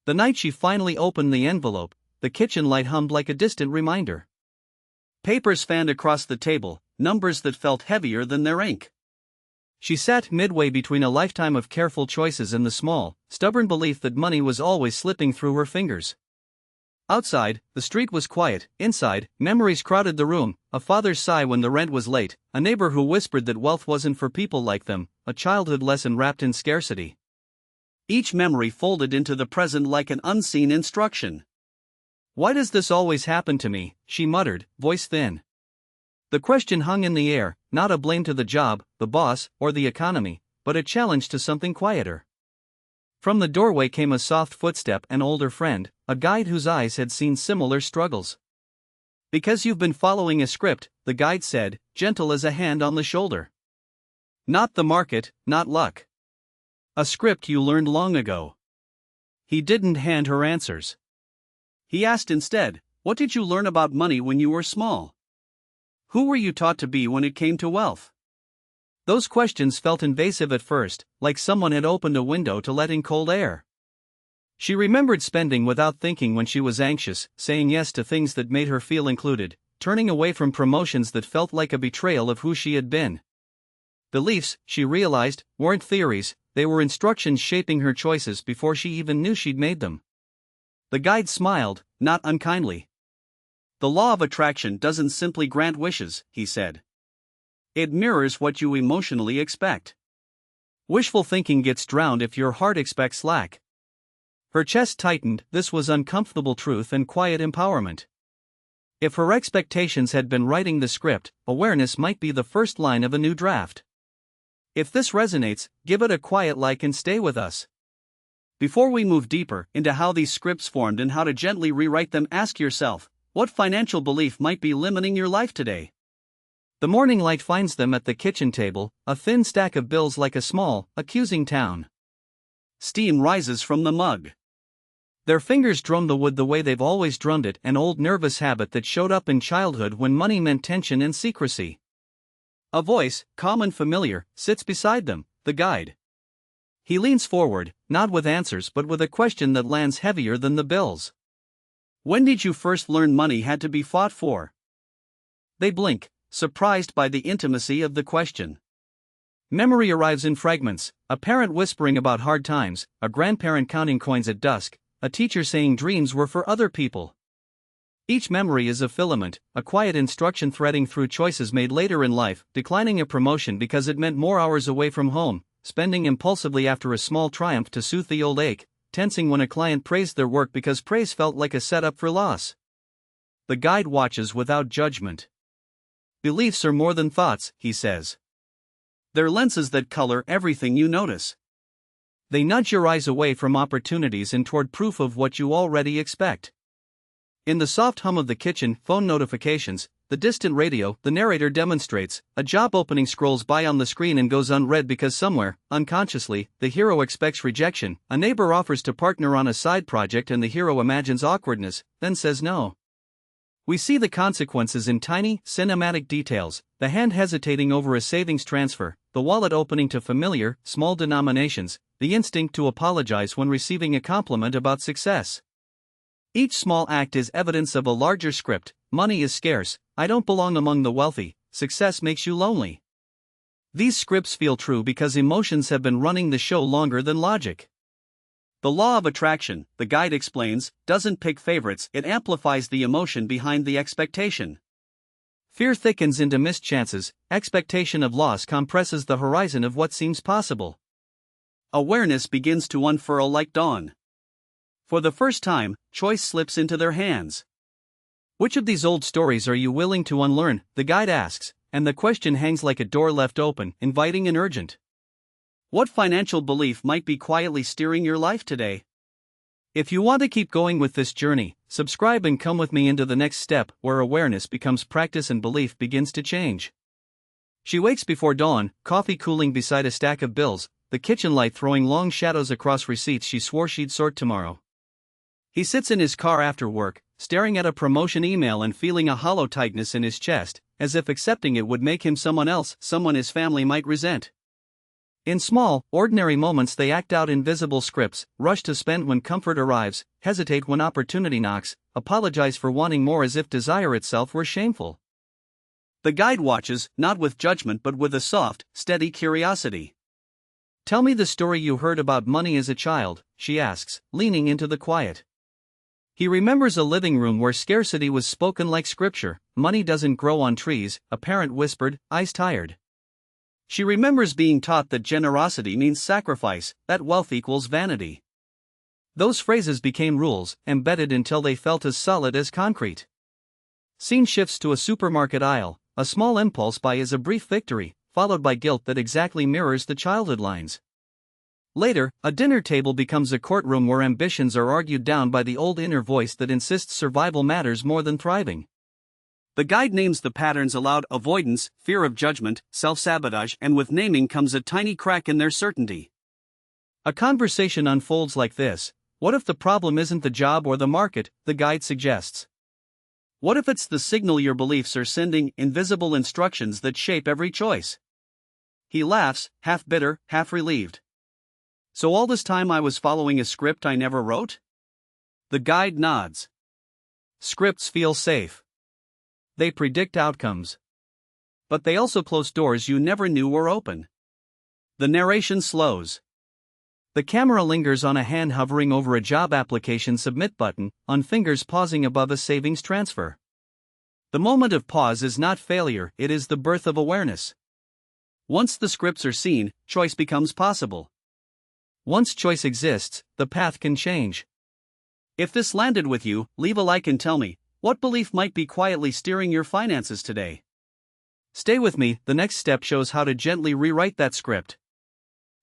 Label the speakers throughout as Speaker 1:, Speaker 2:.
Speaker 1: The night she finally opened the envelope, the kitchen light hummed like a distant reminder. Papers fanned across the table, numbers that felt heavier than their ink. She sat midway between a lifetime of careful choices and the small, stubborn belief that money was always slipping through her fingers. Outside, the street was quiet. Inside, memories crowded the room: a father's sigh when the rent was late, a neighbor who whispered that wealth wasn't for people like them, a childhood lesson wrapped in scarcity. Each memory folded into the present like an unseen instruction. "Why does this always happen to me?" she muttered, voice thin. The question hung in the air, not a blame to the job, the boss, or the economy, but a challenge to something quieter. From the doorway came a soft footstep, an older friend, a guide whose eyes had seen similar struggles. "Because you've been following a script," the guide said, gentle as a hand on the shoulder. "Not the market, not luck. A script you learned long ago." He didn't hand her answers. He asked instead, "What did you learn about money when you were small? Who were you taught to be when it came to wealth?" Those questions felt invasive at first, like someone had opened a window to let in cold air. She remembered spending without thinking when she was anxious, saying yes to things that made her feel included, turning away from promotions that felt like a betrayal of who she had been. Beliefs, she realized, weren't theories, they were instructions shaping her choices before she even knew she'd made them. The guide smiled, not unkindly. "The law of attraction doesn't simply grant wishes," he said. "It mirrors what you emotionally expect. Wishful thinking gets drowned if your heart expects lack." Her chest tightened. This was uncomfortable truth and quiet empowerment. If her expectations had been writing the script, awareness might be the first line of a new draft. If this resonates, give it a quiet like and stay with us. Before we move deeper into how these scripts formed and how to gently rewrite them, ask yourself, what financial belief might be limiting your life today? The morning light finds them at the kitchen table, a thin stack of bills like a small, accusing town. Steam rises from the mug. Their fingers drum the wood the way they've always drummed it, an old nervous habit that showed up in childhood when money meant tension and secrecy. A voice, calm and familiar, sits beside them, the guide. He leans forward, not with answers but with a question that lands heavier than the bills. "When did you first learn money had to be fought for?" They blink, surprised by the intimacy of the question. Memory arrives in fragments: a parent whispering about hard times, a grandparent counting coins at dusk, a teacher saying dreams were for other people. Each memory is a filament, a quiet instruction threading through choices made later in life: declining a promotion because it meant more hours away from home, spending impulsively after a small triumph to soothe the old ache, tensing when a client praised their work because praise felt like a setup for loss. The guide watches without judgment. "Beliefs are more than thoughts," he says. "They're lenses that color everything you notice. They nudge your eyes away from opportunities and toward proof of what you already expect." In the soft hum of the kitchen phone notifications, the distant radio, the narrator demonstrates: a job opening scrolls by on the screen and goes unread because somewhere, unconsciously, the hero expects rejection. A neighbor offers to partner on a side project and the hero imagines awkwardness, then says no. We see the consequences in tiny, cinematic details: the hand hesitating over a savings transfer, the wallet opening to familiar, small denominations, the instinct to apologize when receiving a compliment about success. Each small act is evidence of a larger script: money is scarce, I don't belong among the wealthy, success makes you lonely. These scripts feel true because emotions have been running the show longer than logic. The law of attraction, the guide explains, doesn't pick favorites, it amplifies the emotion behind the expectation. Fear thickens into missed chances, expectation of loss compresses the horizon of what seems possible. Awareness begins to unfurl like dawn. For the first time, choice slips into their hands. Which of these old stories are you willing to unlearn? The guide asks, and the question hangs like a door left open, inviting and urgent. What financial belief might be quietly steering your life today? If you want to keep going with this journey, subscribe and come with me into the next step, where awareness becomes practice and belief begins to change. She wakes before dawn, coffee cooling beside a stack of bills, the kitchen light throwing long shadows across receipts she swore she'd sort tomorrow. He sits in his car after work, staring at a promotion email and feeling a hollow tightness in his chest, as if accepting it would make him someone else, someone his family might resent. In small, ordinary moments, they act out invisible scripts: rush to spend when comfort arrives, hesitate when opportunity knocks, apologize for wanting more as if desire itself were shameful. The guide watches, not with judgment but with a soft, steady curiosity. "Tell me the story you heard about money as a child," she asks, leaning into the quiet. He remembers a living room where scarcity was spoken like scripture. "Money doesn't grow on trees," a parent whispered, eyes tired. She remembers being taught that generosity means sacrifice, that wealth equals vanity. Those phrases became rules, embedded until they felt as solid as concrete. Scene shifts to a supermarket aisle. A small impulse buy is a brief victory, followed by guilt that exactly mirrors the childhood lines. Later, a dinner table becomes a courtroom where ambitions are argued down by the old inner voice that insists survival matters more than thriving. The guide names the patterns aloud: avoidance, fear of judgment, self-sabotage, and with naming comes a tiny crack in their certainty. A conversation unfolds like this: "What if the problem isn't the job or the market?" the guide suggests. "What if it's the signal your beliefs are sending, invisible instructions that shape every choice?" He laughs, half bitter, half relieved. "So all this time I was following a script I never wrote?" The guide nods. Scripts feel safe. They predict outcomes. But they also close doors you never knew were open. The narration slows. The camera lingers on a hand hovering over a job application submit button, on fingers pausing above a savings transfer. The moment of pause is not failure, it is the birth of awareness. Once the scripts are seen, choice becomes possible. Once choice exists, the path can change. If this landed with you, leave a like and tell me, what belief might be quietly steering your finances today? Stay with me, the next step shows how to gently rewrite that script.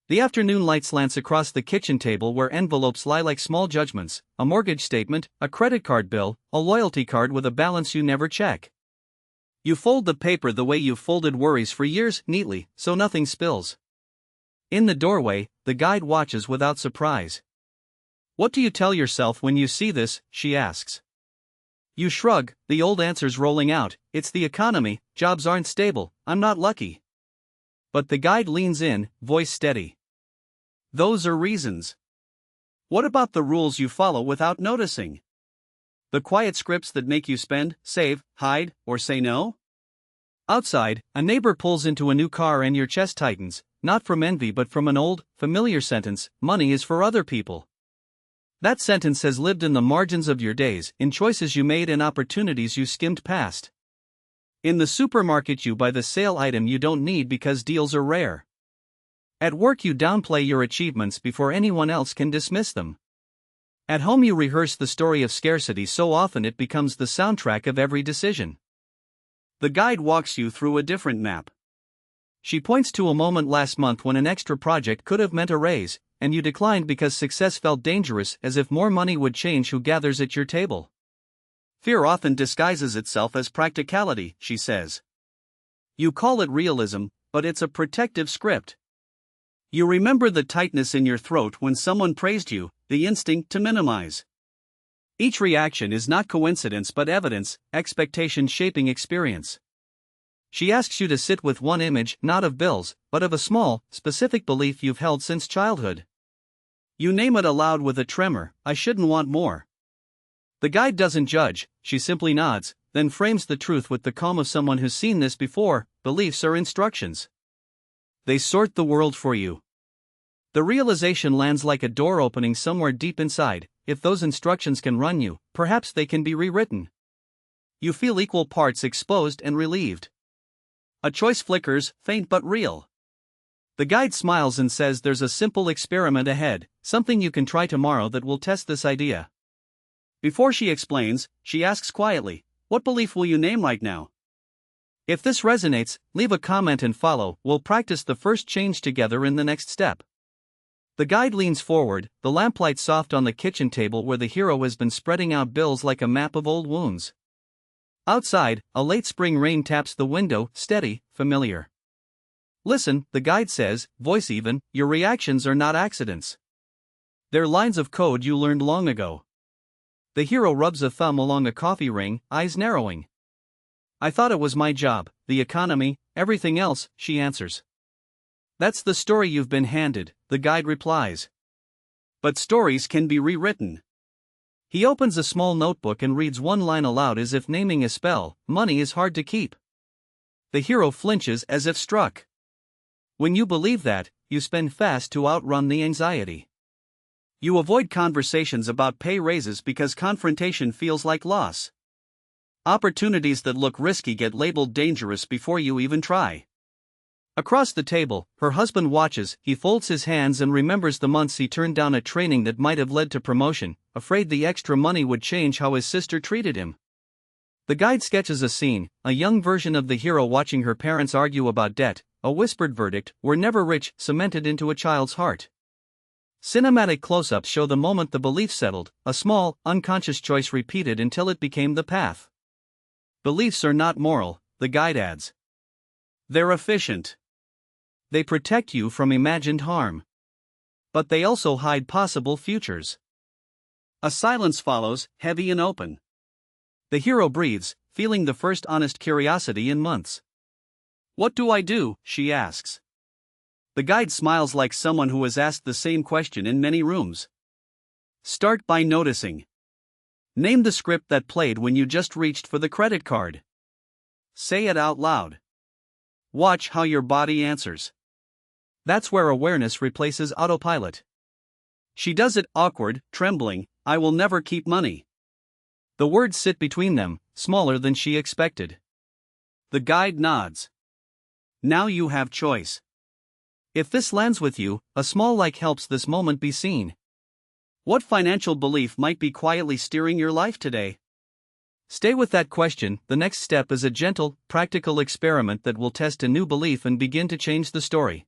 Speaker 1: The afternoon light slants across the kitchen table where envelopes lie like small judgments: a mortgage statement, a credit card bill, a loyalty card with a balance you never check. You fold the paper the way you've folded worries for years, neatly, so nothing spills. In the doorway, the guide watches without surprise. "What do you tell yourself when you see this?" she asks. You shrug, the old answers rolling out: "It's the economy, jobs aren't stable, I'm not lucky." But the guide leans in, voice steady. "Those are reasons. What about the rules you follow without noticing? The quiet scripts that make you spend, save, hide, or say no?" Outside, a neighbor pulls into a new car and your chest tightens, not from envy but from an old, familiar sentence: "Money is for other people." That sentence has lived in the margins of your days, in choices you made and opportunities you skimmed past. In the supermarket, you buy the sale item you don't need because deals are rare. At work, you downplay your achievements before anyone else can dismiss them. At home, you rehearse the story of scarcity so often it becomes the soundtrack of every decision. The guide walks you through a different map. She points to a moment last month when an extra project could have meant a raise, and you declined because success felt dangerous, as if more money would change who gathers at your table. "Fear often disguises itself as practicality," she says. "You call it realism, but it's a protective script. You remember the tightness in your throat when someone praised you, the instinct to minimize. Each reaction is not coincidence but evidence, expectation shaping experience." She asks you to sit with one image, not of bills, but of a small, specific belief you've held since childhood. You name it aloud with a tremor: "I shouldn't want more." The guide doesn't judge, she simply nods, then frames the truth with the calm of someone who's seen this before: beliefs are instructions. They sort the world for you. The realization lands like a door opening somewhere deep inside: if those instructions can run you, perhaps they can be rewritten. You feel equal parts exposed and relieved. A choice flickers, faint but real. The guide smiles and says there's a simple experiment ahead, something you can try tomorrow that will test this idea. Before she explains, she asks quietly, "What belief will you name right now? If this resonates, leave a comment and follow. We'll practice the first change together in the next step." The guide leans forward, the lamplight soft on the kitchen table where the hero has been spreading out bills like a map of old wounds. Outside, a late spring rain taps the window, steady, familiar. "Listen," the guide says, voice even, "your reactions are not accidents. They're lines of code you learned long ago." The hero rubs a thumb along a coffee ring, eyes narrowing. "I thought it was my job, the economy, everything else," she answers. That's the story you've been handed, the guide replies. But stories can be rewritten. He opens a small notebook and reads one line aloud as if naming a spell: money is hard to keep. The hero flinches as if struck. When you believe that, you spend fast to outrun the anxiety. You avoid conversations about pay raises because confrontation feels like loss. Opportunities that look risky get labeled dangerous before you even try. Across the table, her husband watches. He folds his hands and remembers the months he turned down at training that might have led to promotion, afraid the extra money would change how his sister treated him. The guide sketches a scene, a young version of the hero watching her parents argue about debt, a whispered verdict: "We're never rich," cemented into a child's heart. Cinematic close-ups show the moment the belief settled, a small, unconscious choice repeated until it became the path. Beliefs are not moral, the guide adds. They're efficient. They protect you from imagined harm. But they also hide possible futures. A silence follows, heavy and open. The hero breathes, feeling the first honest curiosity in months. "What do I do?" she asks. The guide smiles like someone who has asked the same question in many rooms. Start by noticing. Name the script that played when you just reached for the credit card. Say it out loud. Watch how your body answers. That's where awareness replaces autopilot. She does it, awkward, trembling: "I will never keep money." The words sit between them, smaller than she expected. The guide nods. Now you have choice. If this lands with you, a small like helps this moment be seen. What financial belief might be quietly steering your life today? Stay with that question. The next step is a gentle, practical experiment that will test a new belief and begin to change the story.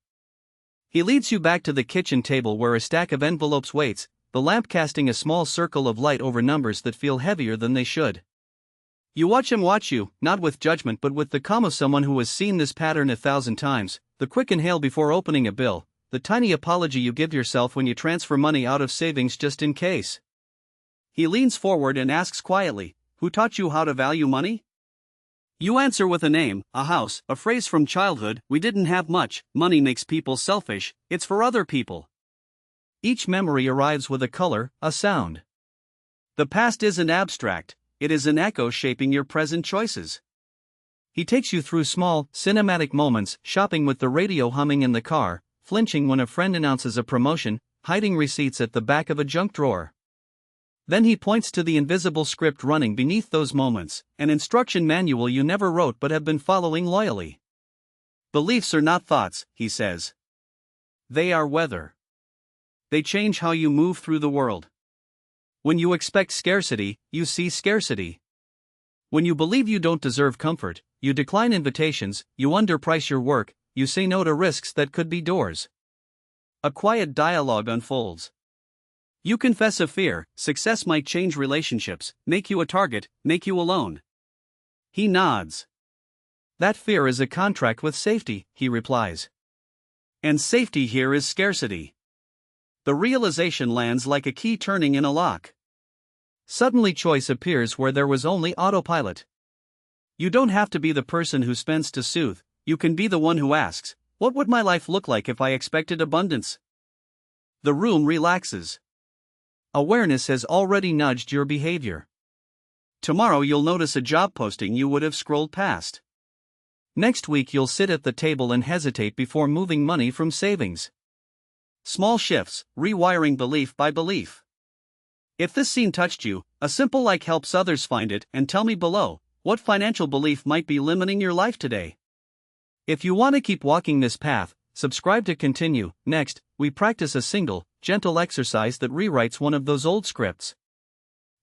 Speaker 1: He leads you back to the kitchen table where a stack of envelopes waits, the lamp casting a small circle of light over numbers that feel heavier than they should. You watch him watch you, not with judgment but with the calm of someone who has seen this pattern 1,000 times, the quick inhale before opening a bill, the tiny apology you give yourself when you transfer money out of savings just in case. He leans forward and asks quietly, "Who taught you how to value money?" You answer with a name, a house, a phrase from childhood: "We didn't have much, money makes people selfish, it's for other people." Each memory arrives with a color, a sound. The past isn't abstract, it is an echo shaping your present choices. He takes you through small, cinematic moments: shopping with the radio humming in the car, flinching when a friend announces a promotion, hiding receipts at the back of a junk drawer. Then he points to the invisible script running beneath those moments, an instruction manual you never wrote but have been following loyally. Beliefs are not thoughts, he says. They are weather. They change how you move through the world. When you expect scarcity, you see scarcity. When you believe you don't deserve comfort, you decline invitations, you underprice your work, you say no to risks that could be doors. A quiet dialogue unfolds. You confess a fear: success might change relationships, make you a target, make you alone. He nods. That fear is a contract with safety, he replies. And safety here is scarcity. The realization lands like a key turning in a lock. Suddenly choice appears where there was only autopilot. You don't have to be the person who spends to soothe, you can be the one who asks, "What would my life look like if I expected abundance?" The room relaxes. Awareness has already nudged your behavior. Tomorrow you'll notice a job posting you would have scrolled past. Next week you'll sit at the table and hesitate before moving money from savings. Small shifts, rewiring belief by belief. If this scene touched you, a simple like helps others find it, and tell me below, what financial belief might be limiting your life today? If you want to keep walking this path, subscribe to continue. Next, we practice a single, gentle exercise that rewrites one of those old scripts.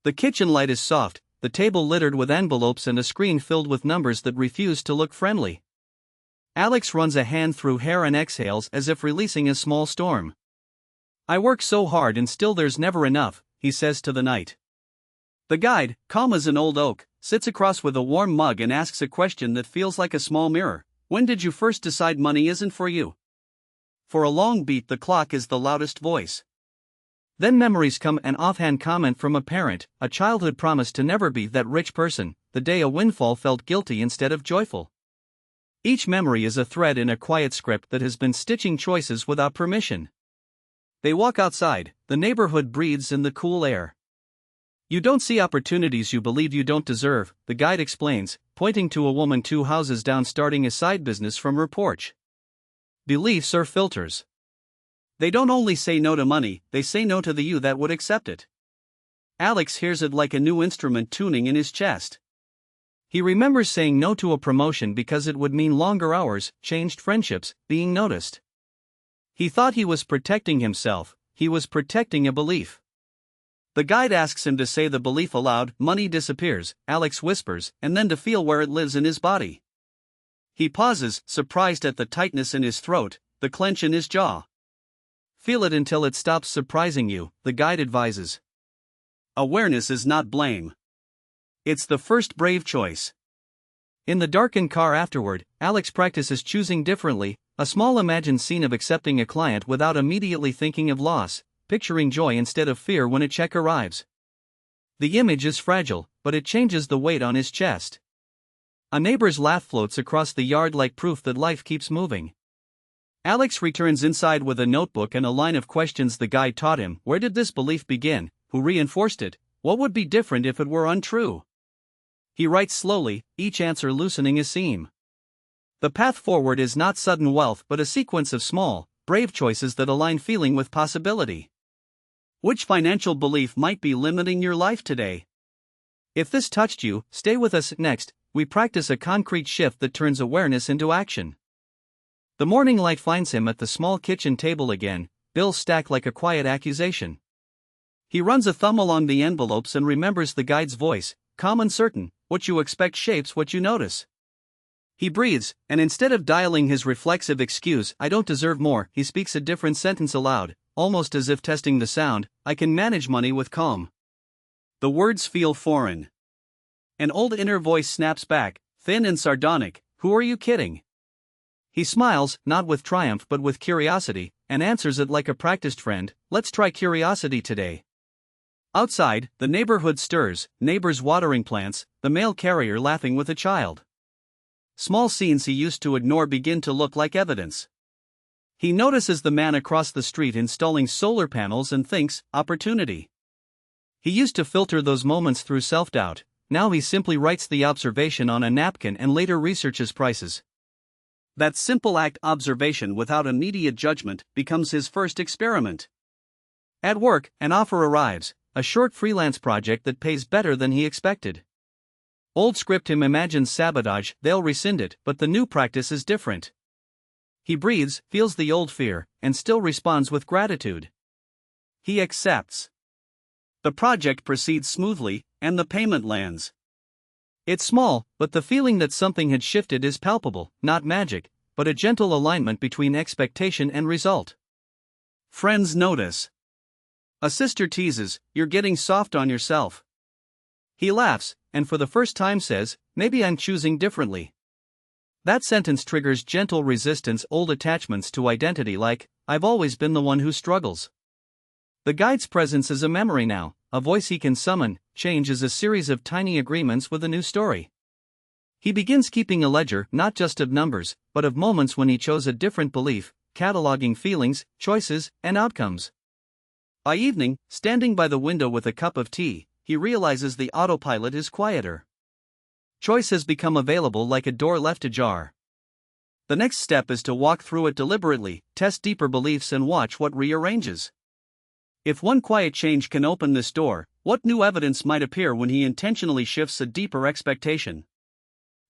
Speaker 1: The kitchen light is soft, the table littered with envelopes and a screen filled with numbers that refuse to look friendly. Alex runs a hand through hair and exhales as if releasing a small storm. "I work so hard and still there's never enough," he says to the night. The guide, calm as an old oak, sits across with a warm mug and asks a question that feels like a small mirror: when did you first decide money isn't for you? For a long beat the clock is the loudest voice. Then memories come: an offhand comment from a parent, a childhood promise to never be that rich person, the day a windfall felt guilty instead of joyful. Each memory is a thread in a quiet script that has been stitching choices without permission. They walk outside, the neighborhood breathes in the cool air. You don't see opportunities you believe you don't deserve, the guide explains, pointing to a woman 2 houses down starting a side business from her porch. Beliefs are filters. They don't only say no to money, they say no to the you that would accept it. Alex hears it like a new instrument tuning in his chest. He remembers saying no to a promotion because it would mean longer hours, changed friendships, being noticed. He thought he was protecting himself, he was protecting a belief. The guide asks him to say the belief aloud, money disappears, Alex whispers, and then to feel where it lives in his body. He pauses, surprised at the tightness in his throat, the clench in his jaw. Feel it until it stops surprising you, the guide advises. Awareness is not blame. It's the first brave choice. In the darkened car afterward, Alex practices choosing differently, a small imagined scene of accepting a client without immediately thinking of loss, picturing joy instead of fear when a check arrives. The image is fragile, but it changes the weight on his chest. A neighbor's laugh floats across the yard like proof that life keeps moving. Alex returns inside with a notebook and a line of questions the guide taught him. Where did this belief begin? Who reinforced it? What would be different if it were untrue? He writes slowly, each answer loosening a seam. The path forward is not sudden wealth but a sequence of small, brave choices that align feeling with possibility. Which financial belief might be limiting your life today? If this touched you, stay with us. Next, we practice a concrete shift that turns awareness into action. The morning light finds him at the small kitchen table again, bills stacked like a quiet accusation. He runs a thumb along the envelopes and remembers the guide's voice, calm and certain. What you expect shapes what you notice. He breathes, and instead of dialing his reflexive excuse, I don't deserve more, he speaks a different sentence aloud, almost as if testing the sound, I can manage money with calm. The words feel foreign. An old inner voice snaps back, thin and sardonic, who are you kidding? He smiles, not with triumph but with curiosity, and answers it like a practiced friend, let's try curiosity today. Outside, the neighborhood stirs, neighbors watering plants, the mail carrier laughing with a child. Small scenes he used to ignore begin to look like evidence. He notices the man across the street installing solar panels and thinks, opportunity. He used to filter those moments through self-doubt, now he simply writes the observation on a napkin and later researches prices. That simple act, observation without immediate judgment, becomes his first experiment. At work, an offer arrives. A short freelance project that pays better than he expected. Old script him imagines sabotage, they'll rescind it, but the new practice is different. He breathes, feels the old fear, and still responds with gratitude. He accepts. The project proceeds smoothly, and the payment lands. It's small, but the feeling that something had shifted is palpable, not magic, but a gentle alignment between expectation and result. Friends notice. A sister teases, you're getting soft on yourself. He laughs, and for the first time says, maybe I'm choosing differently. That sentence triggers gentle resistance, old attachments to identity like, I've always been the one who struggles. The guide's presence is a memory now, a voice he can summon. Change is a series of tiny agreements with a new story. He begins keeping a ledger, not just of numbers, but of moments when he chose a different belief, cataloging feelings, choices, and outcomes. By evening, standing by the window with a cup of tea, he realizes the autopilot is quieter. Choice has become available like a door left ajar. The next step is to walk through it deliberately, test deeper beliefs and watch what rearranges. If one quiet change can open this door, what new evidence might appear when he intentionally shifts a deeper expectation?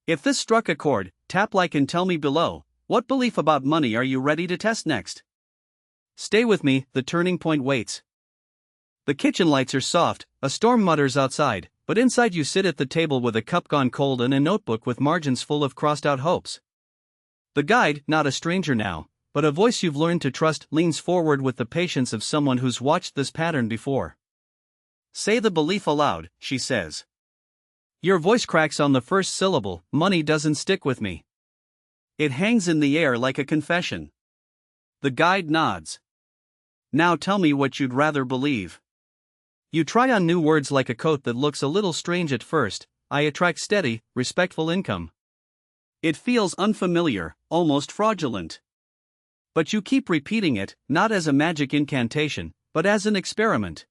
Speaker 1: If this struck a chord, tap like and tell me below, what belief about money are you ready to test next? Stay with me, the turning point waits. The kitchen lights are soft, a storm mutters outside, but inside you sit at the table with a cup gone cold and a notebook with margins full of crossed-out hopes. The guide, not a stranger now, but a voice you've learned to trust, leans forward with the patience of someone who's watched this pattern before. Say the belief aloud, she says. Your voice cracks on the first syllable, money doesn't stick with me. It hangs in the air like a confession. The guide nods. Now tell me what you'd rather believe. You try on new words like a coat that looks a little strange at first. I attract steady, respectful income. It feels unfamiliar, almost fraudulent. But you keep repeating it, not as a magic incantation, but as an experiment.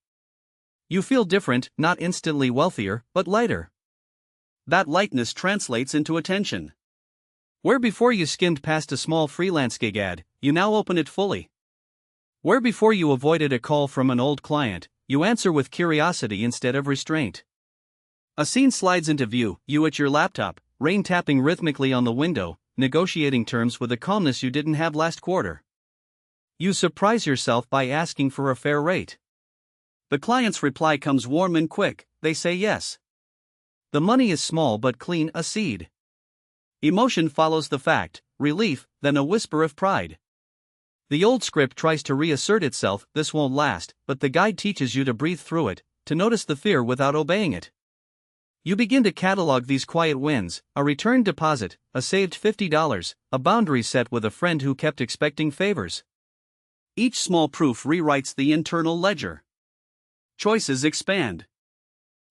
Speaker 1: You feel different, not instantly wealthier, but lighter. That lightness translates into attention. Where before you skimmed past a small freelance gig ad, you now open it fully. Where before you avoided a call from an old client, you answer with curiosity instead of restraint. A scene slides into view, you at your laptop, rain tapping rhythmically on the window, negotiating terms with a calmness you didn't have last quarter. You surprise yourself by asking for a fair rate. The client's reply comes warm and quick, they say yes. The money is small but clean, a seed. Emotion follows the fact, relief, then a whisper of pride. The old script tries to reassert itself, this won't last, but the guide teaches you to breathe through it, to notice the fear without obeying it. You begin to catalog these quiet wins, a return deposit, a saved $50, a boundary set with a friend who kept expecting favors. Each small proof rewrites the internal ledger. Choices expand.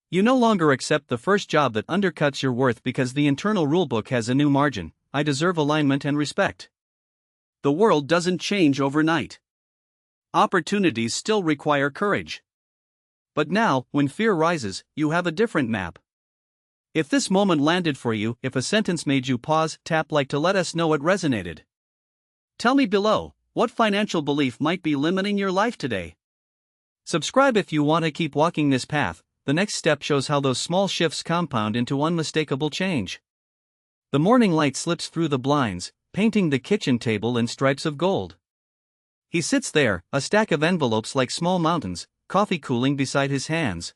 Speaker 1: You no longer accept the first job that undercuts your worth because the internal rulebook has a new margin. I deserve alignment and respect. The world doesn't change overnight. Opportunities still require courage. But now, when fear rises, you have a different map. If this moment landed for you, if a sentence made you pause, tap like to let us know it resonated. Tell me below, what financial belief might be limiting your life today? Subscribe if you want to keep walking this path. The next step shows how those small shifts compound into unmistakable change. The morning light slips through the blinds, painting the kitchen table in stripes of gold. He sits there, a stack of envelopes like small mountains, coffee cooling beside his hands.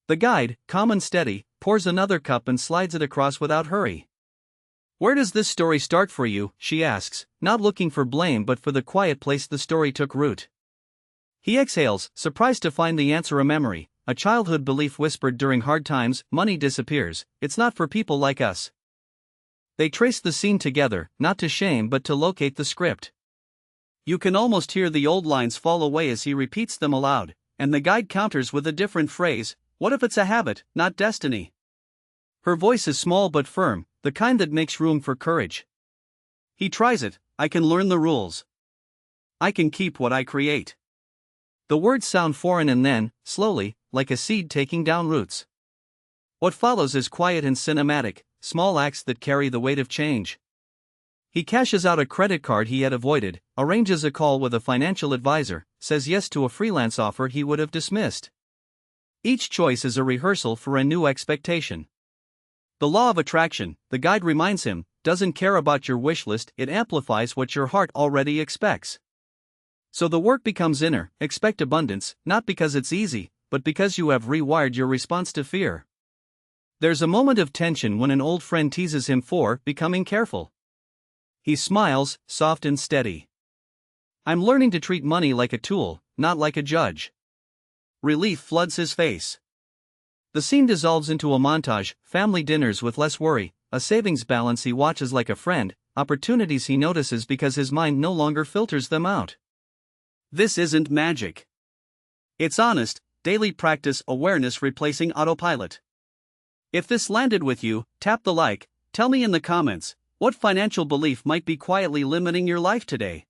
Speaker 1: The guide, calm and steady, pours another cup and slides it across without hurry. Where does this story start for you? She asks, not looking for blame but for the quiet place the story took root. He exhales, surprised to find the answer a memory, a childhood belief whispered during hard times, money disappears, it's not for people like us. They trace the scene together, not to shame but to locate the script. You can almost hear the old lines fall away as he repeats them aloud, and the guide counters with a different phrase, what if it's a habit, not destiny? Her voice is small but firm, the kind that makes room for courage. He tries it, I can learn the rules. I can keep what I create. The words sound foreign and then, slowly, like a seed taking down roots. What follows is quiet and cinematic, small acts that carry the weight of change. He cashes out a credit card he had avoided, arranges a call with a financial advisor, says yes to a freelance offer he would have dismissed. Each choice is a rehearsal for a new expectation. The law of attraction, the guide reminds him, doesn't care about your wish list, it amplifies what your heart already expects. So the work becomes inner, expect abundance, not because it's easy, but because you have rewired your response to fear. There's a moment of tension when an old friend teases him for becoming careful. He smiles, soft and steady. I'm learning to treat money like a tool, not like a judge. Relief floods his face. The scene dissolves into a montage, family dinners with less worry, a savings balance he watches like a friend, opportunities he notices because his mind no longer filters them out. This isn't magic. It's honest, daily practice, awareness replacing autopilot. If this landed with you, tap the like, tell me in the comments, what financial belief might be quietly limiting your life today?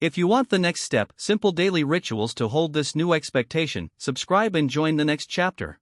Speaker 1: If you want the next step, simple daily rituals to hold this new expectation, subscribe and join the next chapter.